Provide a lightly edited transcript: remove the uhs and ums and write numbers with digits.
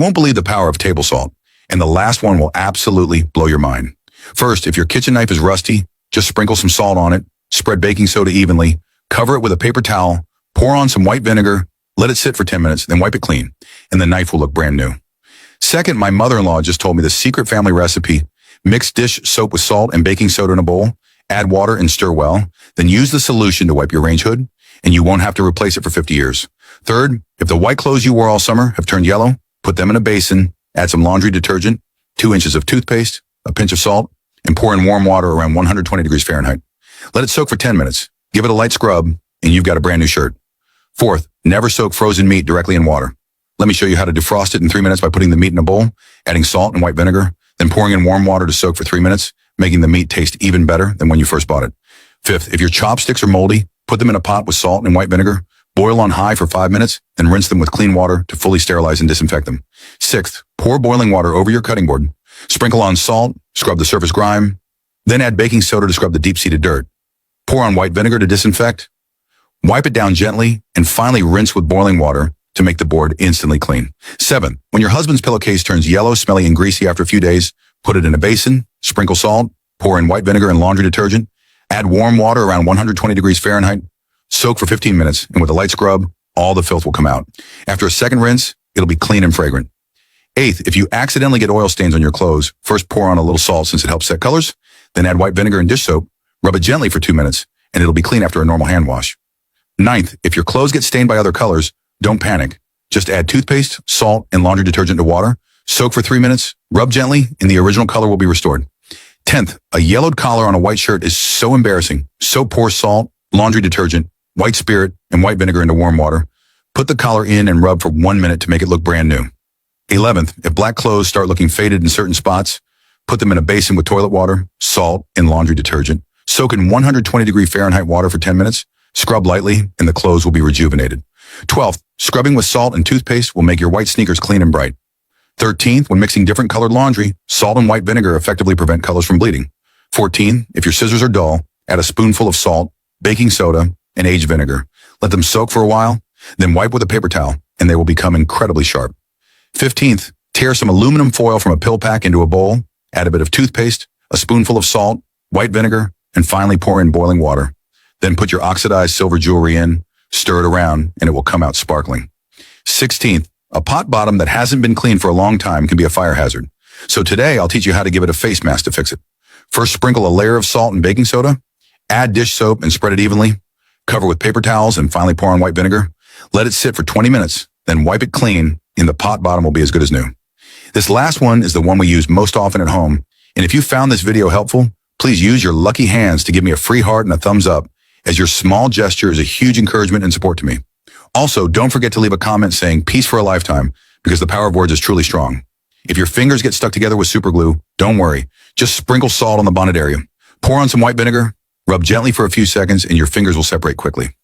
won't believe the power of table salt, and the last one will absolutely blow your mind. First, if your kitchen knife is rusty, just sprinkle some salt on it, spread baking soda evenly, cover it with a paper towel, pour on some white vinegar, let it sit for 10 minutes, then wipe it clean, and the knife will look brand new. Second, my mother-in-law just told me the secret family recipe: mix dish soap with salt and baking soda in a bowl, add water and stir well, then use the solution to wipe your range hood, and you won't have to replace it for 50 years. Third, if the white clothes you wore all summer have turned yellow, put them in a basin, add some laundry detergent, 2 inches of toothpaste, a pinch of salt, and pour in warm water around 120 degrees Fahrenheit. Let it soak for 10 minutes. Give it a light scrub, and you've got a brand new shirt. Fourth, never soak frozen meat directly in water. Let me show you how to defrost it in 3 minutes by putting the meat in a bowl, adding salt and white vinegar, then pouring in warm water to soak for 3 minutes, making the meat taste even better than when you first bought it. Fifth, if your chopsticks are moldy, put them in a pot with salt and white vinegar, boil on high for 5 minutes, then rinse them with clean water to fully sterilize and disinfect them. Sixth, pour boiling water over your cutting board, sprinkle on salt, scrub the surface grime, then add baking soda to scrub the deep-seated dirt. Pour on white vinegar to disinfect, wipe it down gently, and finally rinse with boiling water to make the board instantly clean. Seventh, when your husband's pillowcase turns yellow, smelly, and greasy after a few days, put it in a basin, sprinkle salt, pour in white vinegar and laundry detergent, add warm water around 120 degrees Fahrenheit, soak for 15 minutes, and with a light scrub, all the filth will come out. After a second rinse, it'll be clean and fragrant. Eighth, if you accidentally get oil stains on your clothes, first pour on a little salt since it helps set colors, then add white vinegar and dish soap, rub it gently for 2 minutes, and it'll be clean after a normal hand wash. Ninth, if your clothes get stained by other colors, don't panic. Just add toothpaste, salt, and laundry detergent to water, soak for 3 minutes, rub gently, and the original color will be restored. 10th, a yellowed collar on a white shirt is so embarrassing, so pour salt, laundry detergent, white spirit, and white vinegar into warm water. Put the collar in and rub for 1 minute to make it look brand new. 11th, if black clothes start looking faded in certain spots, put them in a basin with toilet water, salt, and laundry detergent. Soak in 120 degree Fahrenheit water for 10 minutes, scrub lightly, and the clothes will be rejuvenated. 12th, scrubbing with salt and toothpaste will make your white sneakers clean and bright. 13th, when mixing different colored laundry, salt and white vinegar effectively prevent colors from bleeding. 14th, if your scissors are dull, add a spoonful of salt, baking soda, and aged vinegar. Let them soak for a while, then wipe with a paper towel, and they will become incredibly sharp. 15th, tear some aluminum foil from a pill pack into a bowl, add a bit of toothpaste, a spoonful of salt, white vinegar, and finally pour in boiling water. Then put your oxidized silver jewelry in, stir it around, and it will come out sparkling. 16th, a pot bottom that hasn't been cleaned for a long time can be a fire hazard. So today, I'll teach you how to give it a face mask to fix it. First, sprinkle a layer of salt and baking soda, add dish soap and spread it evenly, cover with paper towels, and finally pour on white vinegar. Let it sit for 20 minutes, then wipe it clean, and the pot bottom will be as good as new. This last one is the one we use most often at home, and if you found this video helpful, please use your lucky hands to give me a free heart and a thumbs up, as your small gesture is a huge encouragement and support to me. Also, don't forget to leave a comment saying peace for a lifetime, because the power of words is truly strong. If your fingers get stuck together with super glue, don't worry. Just sprinkle salt on the bonded area. Pour on some white vinegar, rub gently for a few seconds, and your fingers will separate quickly.